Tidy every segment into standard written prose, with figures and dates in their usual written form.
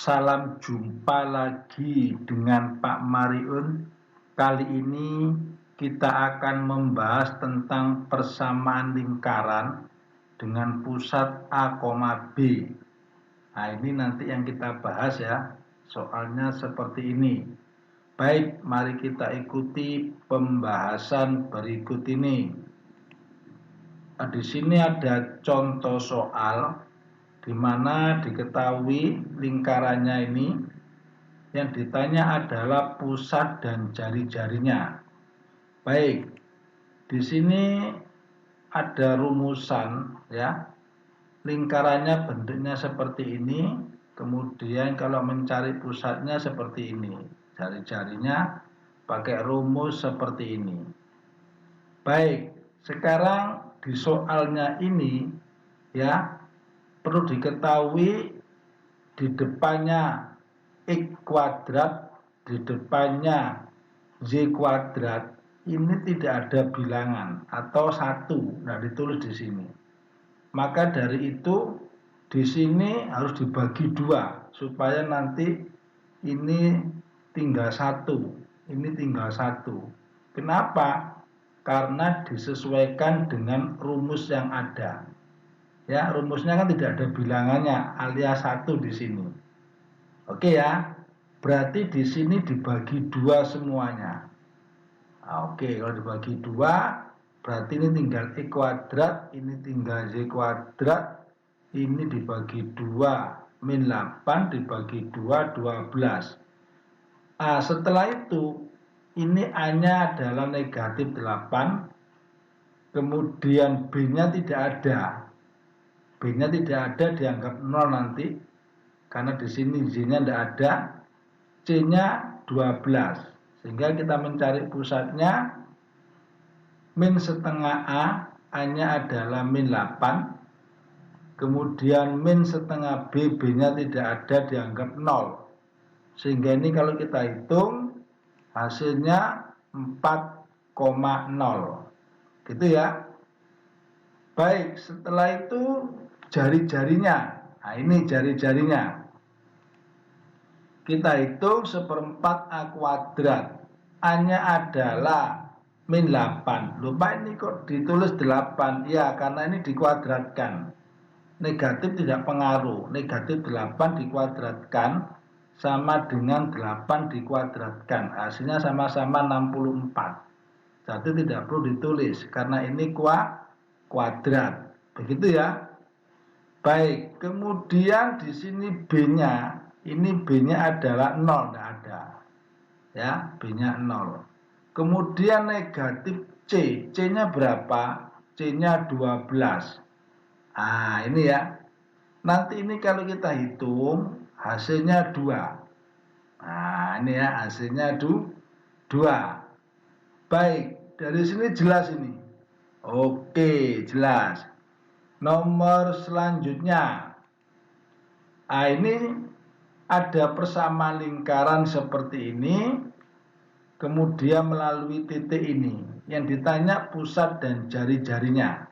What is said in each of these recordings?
Salam jumpa lagi dengan Pak Mariun. Kali ini kita akan membahas tentang persamaan lingkaran dengan pusat A, B. Nah, ini nanti yang kita bahas ya. Soalnya seperti ini. Baik, mari kita ikuti pembahasan berikut ini. Nah, di sini ada contoh soal di mana diketahui lingkarannya ini yang ditanya adalah pusat dan jari-jarinya. Baik, di sini ada rumusan ya. Lingkarannya bentuknya seperti ini, kemudian kalau mencari pusatnya seperti ini. Jari-jarinya pakai rumus seperti ini. Baik, sekarang di soalnya ini ya perlu diketahui di depannya X kuadrat, di depannya Y kuadrat, ini tidak ada bilangan atau satu, nah ditulis di sini. Maka dari itu di sini harus dibagi dua supaya nanti ini tinggal satu, ini tinggal satu. Kenapa? Karena disesuaikan dengan rumus yang ada. Ya, rumusnya kan tidak ada bilangannya alias satu di sini. Oke ya, berarti di sini dibagi dua semuanya. Nah, oke, kalau dibagi dua, berarti ini tinggal X kuadrat, ini tinggal Y kuadrat, ini dibagi dua, min 8 dibagi 2, 12. Nah, setelah itu, ini A-nya adalah negatif 8, kemudian B-nya tidak ada. B-nya tidak ada, dianggap 0 nanti, karena di sini Z-nya tidak ada, C-nya 12. Sehingga kita mencari pusatnya, min setengah A, A-nya adalah min 8, kemudian min setengah B, B-nya tidak ada, dianggap 0. Sehingga ini kalau kita hitung, hasilnya 4,0. Gitu ya. Baik, setelah itu jari-jarinya. Nah, ini jari-jarinya. Kita hitung 1/4 A kuadrat. A-nya adalah min 8. Lupa ini kok ditulis 8? Ya, karena ini dikuadratkan. Negatif tidak pengaruh. Negatif 8 dikuadratkan sama dengan 8 dikuadratkan. Hasilnya sama-sama 64. Jadi tidak perlu ditulis karena ini kuadrat. Begitu ya. Baik, kemudian di sini B-nya, ini B-nya adalah 0, tidak ada. Ya, B-nya 0. Kemudian negatif C, C-nya berapa? C-nya 12. Ah, ini ya. Nanti ini kalau kita hitung, hasilnya 2. Nah, ini ya, hasilnya 2. Baik, dari sini jelas ini. Oke, jelas. Nomor selanjutnya. Nah, ini ada persamaan lingkaran seperti ini, kemudian melalui titik ini. Yang ditanya pusat dan jari-jarinya.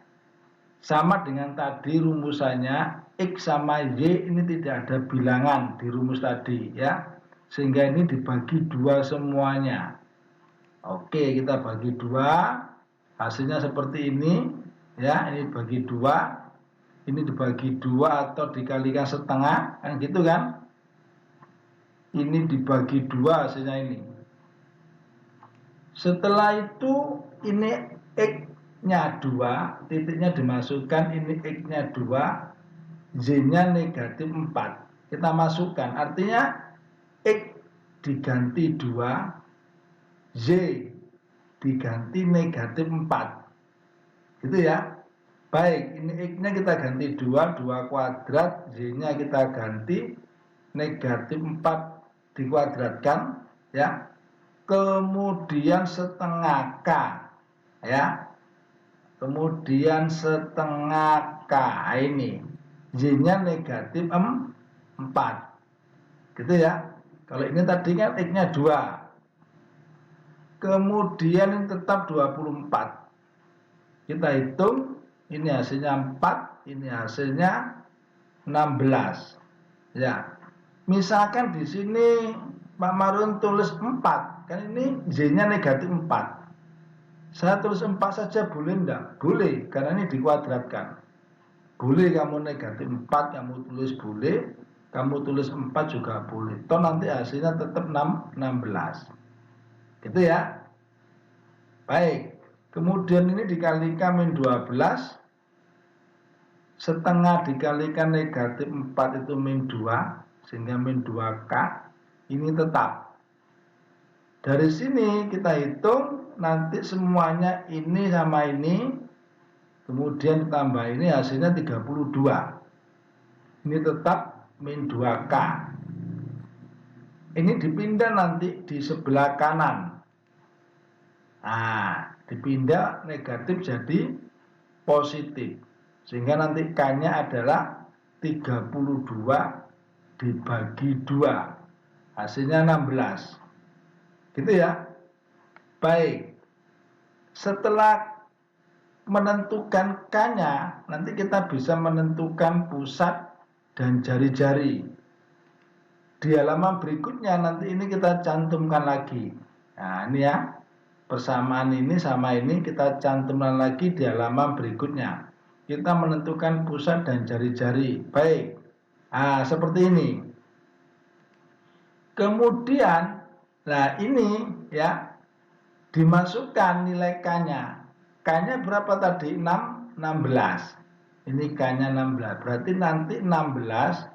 Sama dengan tadi rumusannya, X sama Y ini tidak ada bilangan di rumus tadi ya. Sehingga ini dibagi dua semuanya. Oke, kita bagi dua, hasilnya seperti ini, ya. Ini bagi dua, ini dibagi dua atau dikalikan setengah, kan gitu kan? Ini dibagi dua hasilnya ini. Setelah itu ini X-nya 2, titiknya dimasukkan, ini X-nya 2, Z-nya negatif 4. Kita masukkan, artinya X diganti 2, Z diganti negatif 4. Gitu ya. Baik, ini X-nya kita ganti 2, 2 kuadrat, Z-nya kita ganti negatif 4 dikuadratkan ya. Kemudian setengah K ya. Kemudian setengah K ini. Z-nya negatif 4. Gitu ya. Kalau ini tadi kan X-nya 2. Kemudian ini tetap 24. Kita hitung, ini hasilnya 4, ini hasilnya 16. Ya. Misalkan di sini Pak Marun tulis 4, kan ini Z-nya negatif 4. Saya tulis 4 saja boleh enggak? Boleh, karena ini dikuadratkan. Boleh kamu negatif 4, kamu tulis boleh, kamu tulis 4 juga boleh. Toh nanti hasilnya tetap 16. Gitu ya. Baik, kemudian ini dikalikan min 12, setengah dikalikan negatif 4 itu min 2, sehingga min 2K, ini tetap. Dari sini kita hitung, nanti semuanya ini sama ini, kemudian tambah ini hasilnya 32. Ini tetap min 2K. Ini dipindah nanti di sebelah kanan. Nah, dipindah negatif jadi positif. Sehingga nanti K-nya adalah 32 dibagi 2. Hasilnya 16. Gitu ya. Baik. Setelah menentukan K-nya, nanti kita bisa menentukan pusat dan jari-jari. Di halaman berikutnya nanti ini kita cantumkan lagi. Nah, ini ya. Persamaan ini sama ini kita cantumkan lagi di halaman berikutnya. Kita menentukan pusat dan jari-jari. Baik. Nah, seperti ini. Kemudian, nah ini ya, dimasukkan nilai K-nya. K-nya berapa tadi? 16. Ini K-nya 16. Berarti nanti 16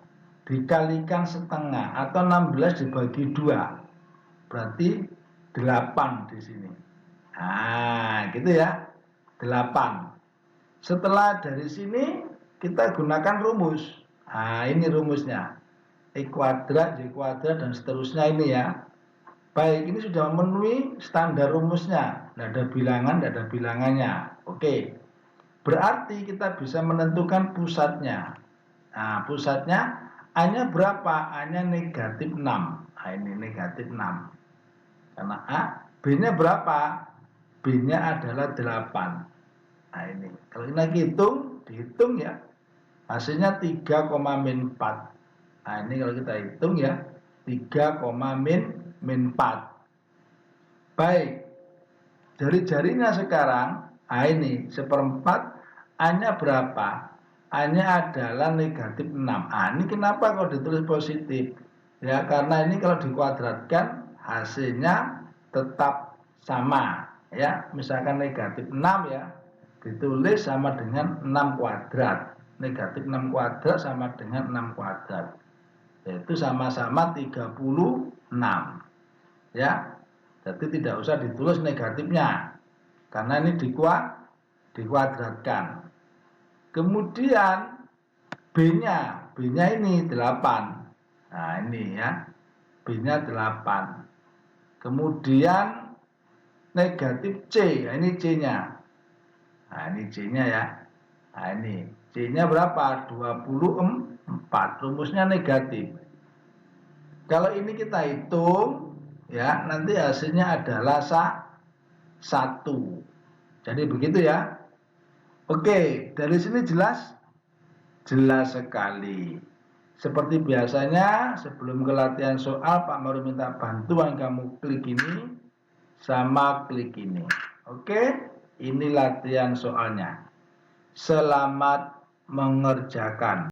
dikalikan setengah atau 16 dibagi 2. Berarti 8 di sini. Nah, gitu ya. 8. Setelah dari sini kita gunakan rumus. Nah, ini rumusnya. E kuadrat, Y kuadrat, dan seterusnya ini ya. Baik, ini sudah memenuhi standar rumusnya. Tidak ada bilangan, tidak ada bilangannya. Oke. Berarti kita bisa menentukan pusatnya. Nah, pusatnya A-nya berapa? A-nya negatif 6. Nah, ini negatif 6. Karena A. B-nya berapa? B-nya adalah 8. Nah, ini. Kalau ini dihitung ya. Hasilnya 3,-4. Nah, ini kalau kita hitung ya. 3,-4. Baik. Dari jarinya sekarang, nah ini 1/4, A-nya berapa? A-nya adalah negatif 6. Ah, ini kenapa kalau ditulis positif? Ya, karena ini kalau dikuadratkan hasilnya tetap sama. Ya, misalkan negatif 6 ya, ditulis sama dengan 6 kuadrat. Negatif 6 kuadrat sama dengan 6 kuadrat. Yaitu sama-sama 36. Ya, jadi tidak usah ditulis negatifnya. Karena ini dikuadratkan. Kemudian B-nya ini 8. Nah, ini ya. B-nya 8. Kemudian negatif C. Nah, ini C-nya. Nah, ini C-nya ya. Nah, ini C-nya berapa? 24. Rumusnya negatif. Kalau ini kita hitung ya, nanti hasilnya adalah 1. Jadi begitu ya. Oke, dari sini jelas? Jelas sekali. Seperti biasanya, sebelum ke latihan soal, Pak Maru minta bantuan kamu klik ini sama klik ini. Oke, ini latihan soalnya. Selamat mengerjakan.